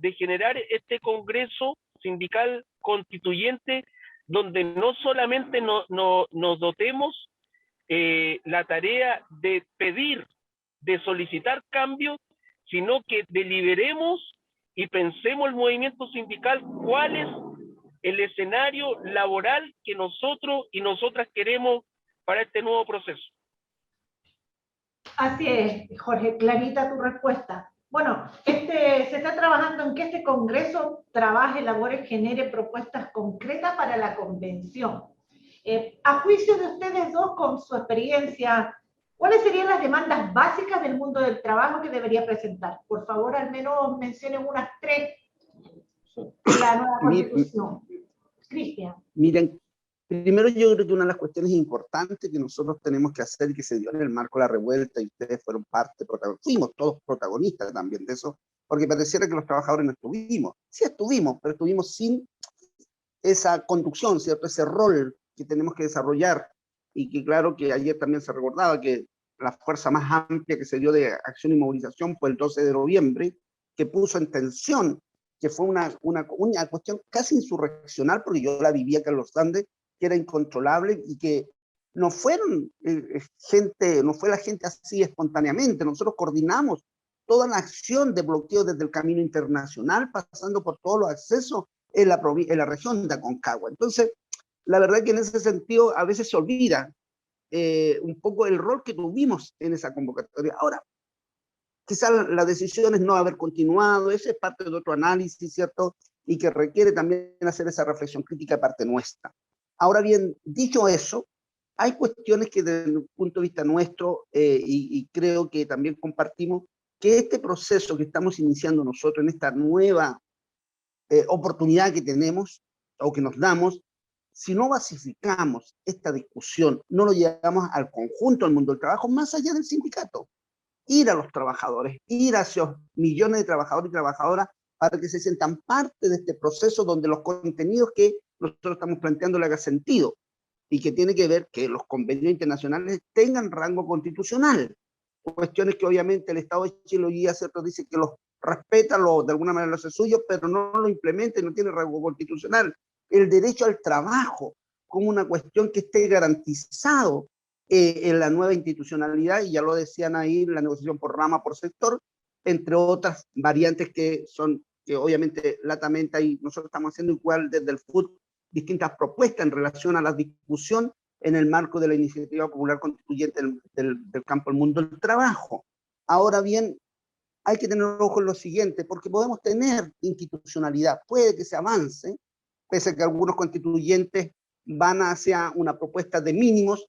de generar este Congreso Sindical Constituyente, donde no solamente nos dotemos la tarea de pedir, de solicitar cambios, sino que deliberemos y pensemos el movimiento sindical cuál es el escenario laboral que nosotros y nosotras queremos para este nuevo proceso. Así es, Jorge, clarita tu respuesta. Bueno, se está trabajando en que este Congreso trabaje, elabore, genere propuestas concretas para la convención. A juicio de ustedes dos, con su experiencia, ¿cuáles serían las demandas básicas del mundo del trabajo que debería presentar? Por favor, al menos mencionen unas 3 de la nueva Constitución. Cristian. Miren, primero yo creo que una de las cuestiones importantes que nosotros tenemos que hacer y que se dio en el marco de la revuelta, y ustedes fueron fuimos todos protagonistas también de eso, porque pareciera que los trabajadores no estuvimos. Sí estuvimos, pero estuvimos sin esa conducción, ¿cierto? Ese rol que tenemos que desarrollar, y que claro que ayer también se recordaba que la fuerza más amplia que se dio de acción y movilización fue el 12 de noviembre, que puso en tensión, que fue una cuestión casi insurreccional, porque yo la vivía acá en los Andes, que era incontrolable, y que no fueron no fue la gente así espontáneamente. Nosotros coordinamos toda la acción de bloqueo desde el camino internacional, pasando por todos los accesos en la región de Aconcagua. Entonces, la verdad que en ese sentido a veces se olvida un poco el rol que tuvimos en esa convocatoria. Ahora, quizás la decisión es no haber continuado, ese es parte de otro análisis, ¿cierto? Y que requiere también hacer esa reflexión crítica de parte nuestra. Ahora bien, dicho eso, hay cuestiones que desde el punto de vista nuestro, y creo que también compartimos, que este proceso que estamos iniciando nosotros en esta nueva oportunidad que tenemos, o que nos damos, si no basificamos esta discusión, no lo llevamos al conjunto del mundo del trabajo, más allá del sindicato, ir a los trabajadores, ir hacia los millones de trabajadores y trabajadoras para que se sientan parte de este proceso donde los contenidos que nosotros estamos planteando le haga sentido, y que tiene que ver que los convenios internacionales tengan rango constitucional, cuestiones que obviamente el Estado de Chile hoy día, ¿cierto?, dice que los respeta, de alguna manera lo hace suyo, pero no lo implementa y no tiene rango constitucional. El derecho al trabajo como una cuestión que esté garantizado en la nueva institucionalidad, y ya lo decían ahí, la negociación por rama, por sector, entre otras variantes que obviamente latamente ahí nosotros estamos haciendo igual desde el FUT distintas propuestas en relación a la discusión en el marco de la iniciativa popular constituyente del campo del mundo del trabajo. Ahora bien, hay que tener ojo en lo siguiente, porque podemos tener institucionalidad, puede que se avance, pese a que algunos constituyentes van hacia una propuesta de mínimos,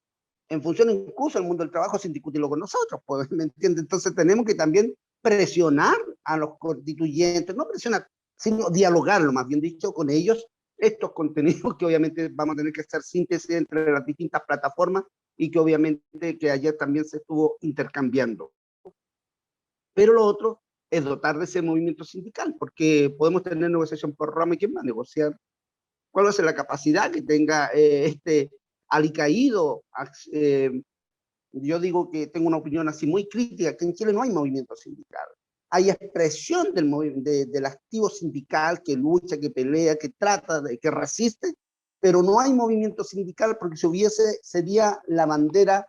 en función incluso del mundo del trabajo sin discutirlo con nosotros, pues, ¿me entiende? Entonces tenemos que también presionar a los constituyentes, no presionar, sino dialogarlo, más bien dicho, con ellos, estos contenidos que obviamente vamos a tener que hacer síntesis entre las distintas plataformas, y que obviamente que ayer también se estuvo intercambiando. Pero lo otro es dotar de ese movimiento sindical, porque podemos tener negociación por rama, y ¿quién va a negociar? ¿Cuál va a ser la capacidad que tenga este alicaído yo digo que tengo una opinión así muy crítica, que en Chile no hay movimiento sindical. Hay expresión del activo sindical que lucha, que pelea, que trata, que resiste, pero no hay movimiento sindical porque si hubiese, sería la bandera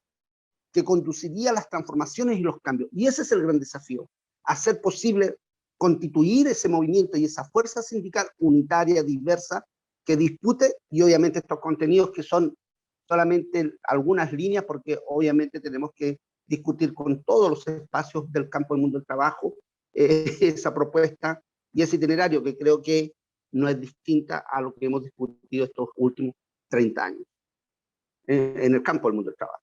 que conduciría a las transformaciones y los cambios. Y ese es el gran desafío, hacer posible constituir ese movimiento y esa fuerza sindical unitaria, diversa, que dispute, y obviamente estos contenidos que son solamente algunas líneas, porque obviamente tenemos que discutir con todos los espacios del campo del mundo del trabajo esa propuesta y ese itinerario que creo que no es distinta a lo que hemos discutido estos últimos 30 años en el campo del mundo del trabajo.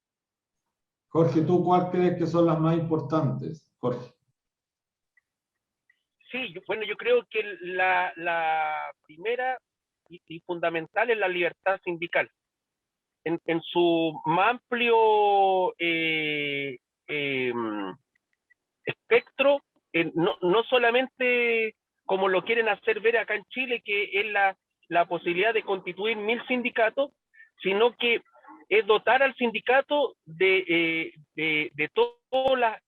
Jorge, ¿tú cuál crees que son las más importantes? Jorge. Sí, bueno, yo creo que la primera y fundamental es la libertad sindical. En su más amplio espectro, no solamente como lo quieren hacer ver acá en Chile, que es la posibilidad de constituir 1000 sindicatos, sino que es dotar al sindicato de todas las...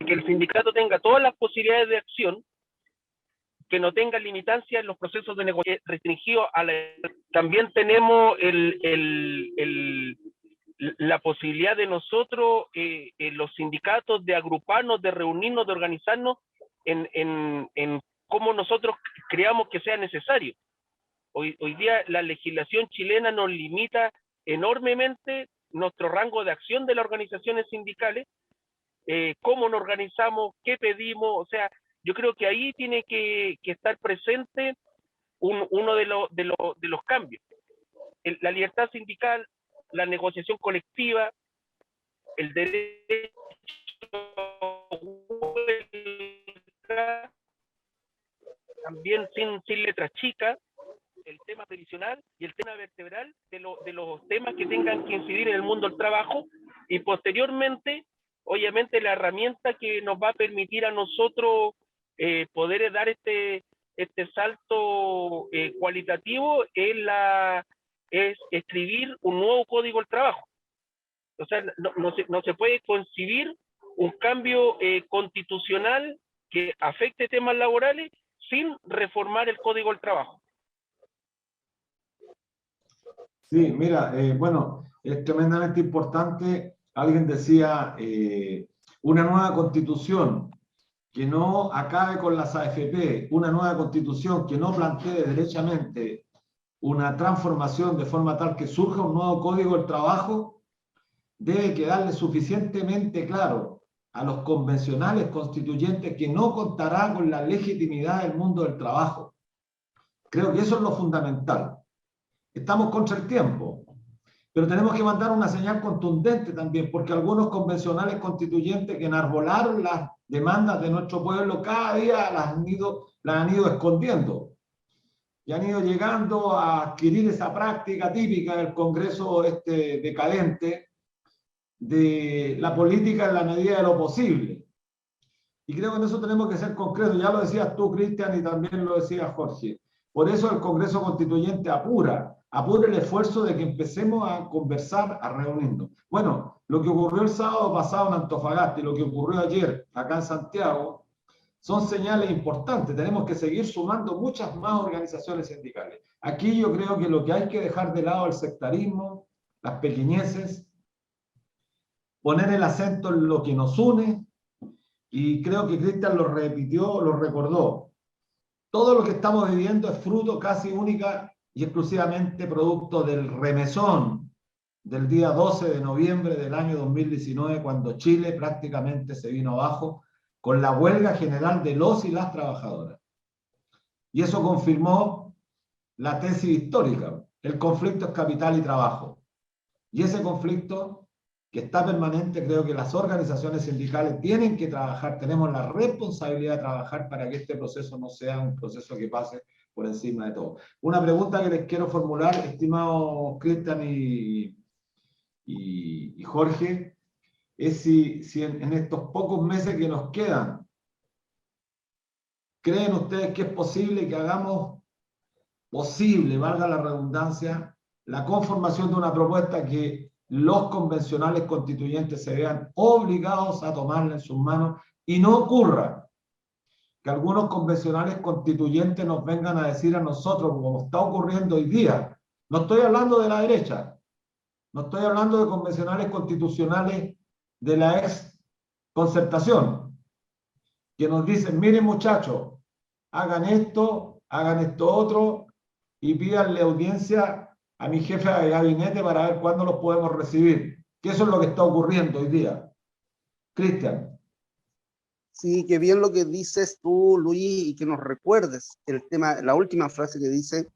que el sindicato tenga todas las posibilidades de acción, que no tenga limitancia en los procesos de negociación restringidos. También tenemos la posibilidad de nosotros, los sindicatos, de agruparnos, de reunirnos, de organizarnos en cómo nosotros creamos que sea necesario. Hoy día la legislación chilena nos limita enormemente nuestro rango de acción de las organizaciones sindicales, cómo nos organizamos, qué pedimos. O sea, yo creo que ahí tiene que estar presente uno de los cambios. La libertad sindical, la negociación colectiva, el derecho también sin letras chicas, el tema previsional y el tema vertebral de los temas que tengan que incidir en el mundo del trabajo, y posteriormente, obviamente, la herramienta que nos va a permitir a nosotros poder dar este salto cualitativo es escribir un nuevo código del trabajo. O sea, no se puede concebir un cambio constitucional que afecte temas laborales sin reformar el código del trabajo. Sí, mira, bueno, es tremendamente importante. Alguien decía, una nueva constitución que no acabe con las AFP, una nueva constitución que no plantee derechamente una transformación de forma tal que surja un nuevo código del trabajo, debe quedarle suficientemente claro a los convencionales constituyentes que no contará con la legitimidad del mundo del trabajo. Creo que eso es lo fundamental. Estamos contra el tiempo, pero tenemos que mandar una señal contundente también, porque algunos convencionales constituyentes que enarbolaron las demandas de nuestro pueblo cada día las han ido escondiendo y han ido llegando a adquirir esa práctica típica del Congreso decadente de la política en la medida de lo posible. Y creo que en eso tenemos que ser concretos. Ya lo decías tú, Cristian, y también lo decía Jorge. Por eso el Congreso Constituyente apura el esfuerzo de que empecemos a conversar, a reunirnos. Bueno, lo que ocurrió el sábado pasado en Antofagasta y lo que ocurrió ayer acá en Santiago son señales importantes. Tenemos que seguir sumando muchas más organizaciones sindicales. Aquí yo creo que lo que hay que dejar de lado es el sectarismo, las pequeñeces, poner el acento en lo que nos une, y creo que Cristian lo repitió, lo recordó. Todo lo que estamos viviendo es fruto casi única y exclusivamente producto del remesón del día 12 de noviembre del año 2019, cuando Chile prácticamente se vino abajo con la huelga general de los y las trabajadoras. Y eso confirmó la tesis histórica: el conflicto es capital y trabajo. Y ese conflicto, que está permanente, creo que las organizaciones sindicales tienen que trabajar, tenemos la responsabilidad de trabajar para que este proceso no sea un proceso que pase por encima de todo. Una pregunta que les quiero formular, estimados Cristian y Jorge, es si en estos pocos meses que nos quedan, ¿creen ustedes que es posible que hagamos posible, valga la redundancia, la conformación de una propuesta que los convencionales constituyentes se vean obligados a tomarla en sus manos y no ocurra que algunos convencionales constituyentes nos vengan a decir a nosotros, como está ocurriendo hoy día. No estoy hablando de la derecha, no estoy hablando de convencionales constitucionales de la ex concertación, que nos dicen, miren muchachos, hagan esto otro, y pídanle audiencia a mi jefe de gabinete para ver cuándo los podemos recibir. Que eso es lo que está ocurriendo hoy día. Cristian. Sí, qué bien lo que dices tú, Luis, y que nos recuerdes el tema, la última frase que dice,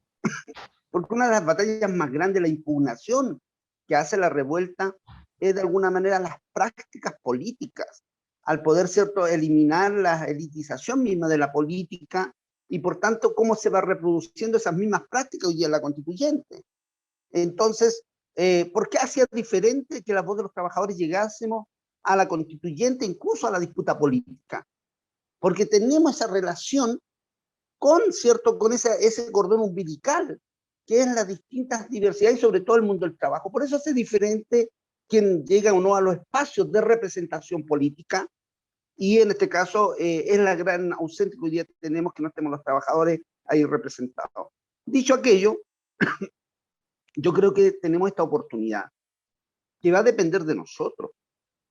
porque una de las batallas más grandes, la impugnación que hace la revuelta, es de alguna manera las prácticas políticas, al poder, ¿cierto?, eliminar la elitización misma de la política, y por tanto, cómo se va reproduciendo esas mismas prácticas hoy día en la constituyente. Entonces, ¿por qué hacía diferente que la voz de los trabajadores llegásemos a la constituyente, incluso a la disputa política? Porque tenemos esa relación con, ¿cierto?, con ese cordón umbilical, que es las distintas diversidades y sobre todo el mundo del trabajo. Por eso hace diferente quien llega o no a los espacios de representación política, y en este caso es la gran ausente que hoy día tenemos, que no estemos los trabajadores ahí representados. Dicho aquello, yo creo que tenemos esta oportunidad, que va a depender de nosotros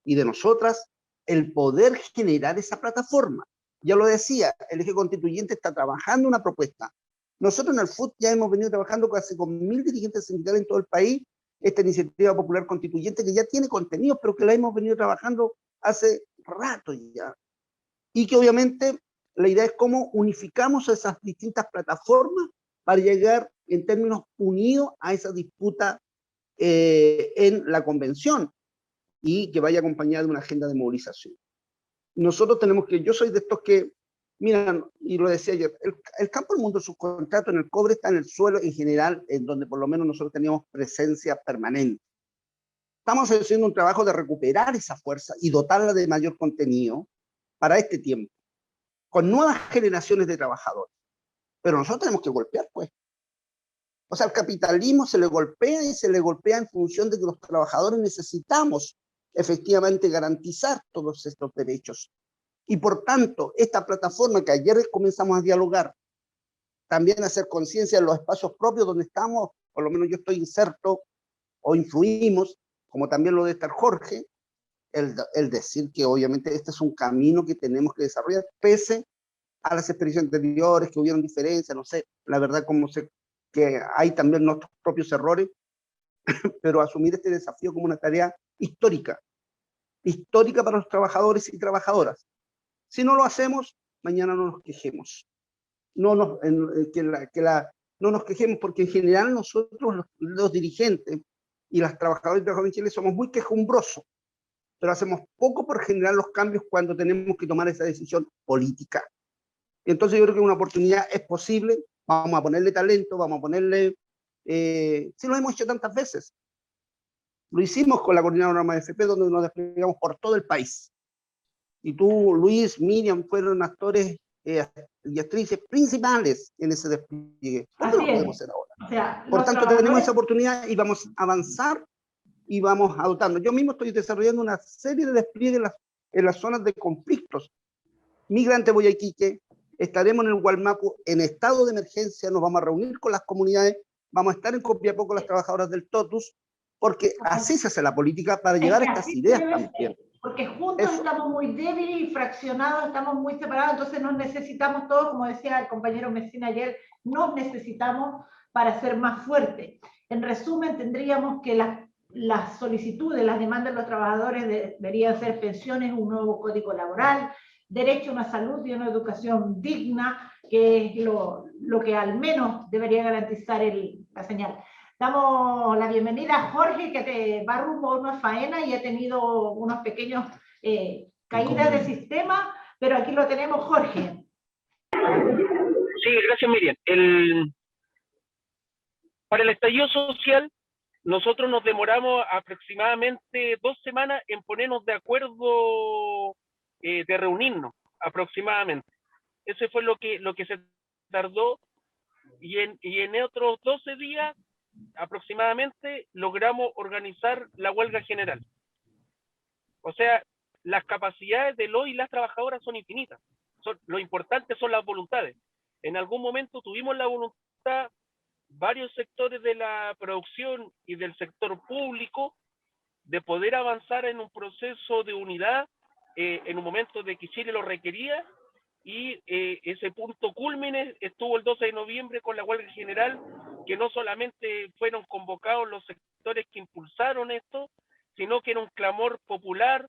y de nosotras el poder generar esa plataforma. Ya lo decía, el eje constituyente está trabajando una propuesta. Nosotros en el FUT ya hemos venido trabajando casi con 1000 dirigentes sindicales en todo el país, esta iniciativa popular constituyente que ya tiene contenidos, pero que la hemos venido trabajando hace rato ya. Y que obviamente la idea es cómo unificamos esas distintas plataformas para llegar en términos unidos a esa disputa en la convención, y que vaya acompañada de una agenda de movilización. Nosotros tenemos que, yo soy de estos que, miran, y lo decía ayer, el campo del mundo del subcontrato en el cobre está en el suelo en general, en donde por lo menos nosotros teníamos presencia permanente. Estamos haciendo un trabajo de recuperar esa fuerza y dotarla de mayor contenido para este tiempo, con nuevas generaciones de trabajadores. Pero nosotros tenemos que golpear, pues. O sea, al capitalismo se le golpea, y se le golpea en función de que los trabajadores necesitamos efectivamente garantizar todos estos derechos. Y por tanto, esta plataforma que ayer comenzamos a dialogar, también a hacer conciencia en los espacios propios donde estamos, por lo menos yo estoy inserto o influimos, como también lo de estar Jorge, el decir que obviamente este es un camino que tenemos que desarrollar, pese a las experiencias anteriores, que hubieron diferencias, no sé, la verdad que hay también nuestros propios errores, pero asumir este desafío como una tarea histórica para los trabajadores y trabajadoras. Si no lo hacemos, mañana no nos quejemos. No nos quejemos, porque en general nosotros, los dirigentes y las trabajadoras y trabajadores en Chile, somos muy quejumbrosos, pero hacemos poco por generar los cambios cuando tenemos que tomar esa decisión política. Entonces yo creo que una oportunidad es posible, vamos a ponerle talento, vamos a ponerle, si lo hemos hecho tantas veces. Lo hicimos con la Coordinadora Norma de FP, donde nos desplegamos por todo el país. Y tú, Luis, Miriam, fueron actores y actrices principales en ese despliegue. ¿Por qué no lo podemos hacer ahora? O sea, por tanto, tenemos esa oportunidad y vamos a avanzar y vamos adoptando. Yo mismo estoy desarrollando una serie de despliegues en las zonas de conflictos. Migrante Boyaiquique, estaremos en el Gualmapu en estado de emergencia, nos vamos a reunir con las comunidades, vamos a estar en Copiapó con las trabajadoras del TOTUS, porque así se hace la política para llevar estas ideas también. Porque juntos estamos muy débiles y fraccionados, estamos muy separados, entonces nos necesitamos todos, como decía el compañero Messina ayer, nos necesitamos para ser más fuertes. En resumen, tendríamos que las solicitudes, las demandas de los trabajadores deberían ser pensiones, un nuevo código laboral, derecho a una salud y una educación digna, que es lo que al menos debería garantizar la señal. Damos la bienvenida a Jorge, que te va rumbo a una faena y ha tenido unos pequeños caídas de sistema, pero aquí lo tenemos, Jorge. Sí, gracias, Miriam. Para el estallido social, nosotros nos demoramos aproximadamente 2 semanas en ponernos de acuerdo de reunirnos, aproximadamente. Ese fue lo que se tardó, y en otros 12 días aproximadamente logramos organizar la huelga general. O sea, las capacidades de los y las trabajadoras son infinitas. Lo importante son las voluntades. En algún momento tuvimos la voluntad, varios sectores de la producción y del sector público, de poder avanzar en un proceso de unidad en un momento de que Chile lo requería, y ese punto cúlmine estuvo el 12 de noviembre con la huelga general, que no solamente fueron convocados los sectores que impulsaron esto, sino que era un clamor popular,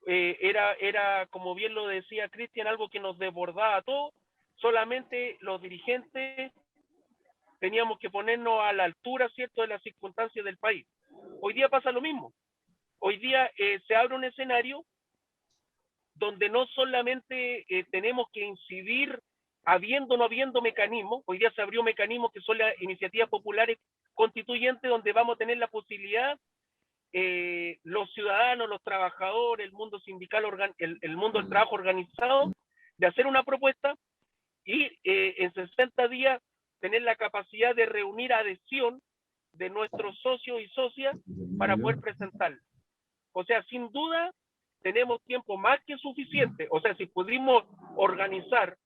era, como bien lo decía Cristian, algo que nos desbordaba a todos. Solamente los dirigentes teníamos que ponernos a la altura, ¿cierto?, de las circunstancias del país. Hoy día pasa lo mismo. Hoy día se abre un escenario donde no solamente tenemos que incidir habiendo o no habiendo mecanismos. Hoy día se abrió mecanismos que son las iniciativas populares constituyentes, donde vamos a tener la posibilidad, los ciudadanos, los trabajadores, el mundo sindical, el mundo del trabajo organizado, de hacer una propuesta y en 60 días tener la capacidad de reunir adhesión de nuestros socios y socias para poder presentarla. O sea, sin duda, tenemos tiempo más que suficiente. O sea, si pudimos organizar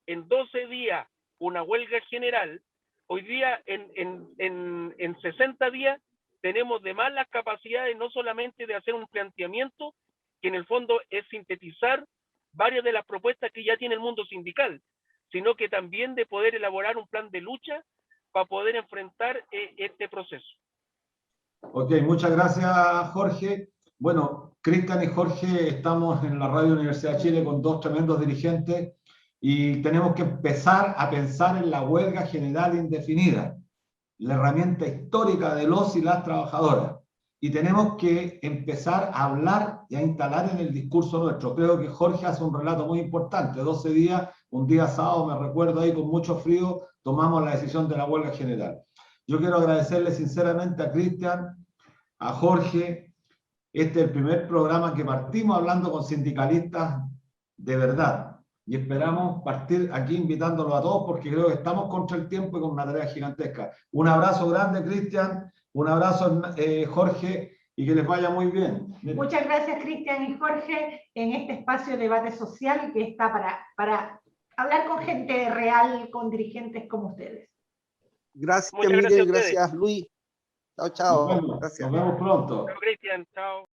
en 12 días una huelga general, hoy día en 60 días tenemos de más las capacidades, no solamente de hacer un planteamiento, que en el fondo es sintetizar varias de las propuestas que ya tiene el mundo sindical, sino que también de poder elaborar un plan de lucha para poder enfrentar este proceso. Ok, muchas gracias, Jorge. Bueno, Cristian y Jorge estamos en la Radio Universidad de Chile con dos tremendos dirigentes y tenemos que empezar a pensar en la huelga general indefinida, la herramienta histórica de los y las trabajadoras. Y tenemos que empezar a hablar y a instalar en el discurso nuestro. Creo que Jorge hace un relato muy importante. 12 días, un día sábado, me recuerdo ahí con mucho frío, tomamos la decisión de la huelga general. Yo quiero agradecerle sinceramente a Cristian, a Jorge. Este es el primer programa que partimos hablando con sindicalistas de verdad. Y esperamos partir aquí invitándolos a todos porque creo que estamos contra el tiempo y con una tarea gigantesca. Un abrazo grande, Cristian. Un abrazo, Jorge, y que les vaya muy bien. Muchas gracias, Cristian y Jorge, en este espacio de debate social que está para hablar con gente real, con dirigentes como ustedes. Gracias, Miguel, gracias, Luis. Chao, chao. Nos vemos pronto. Chao, Cristian. Chao.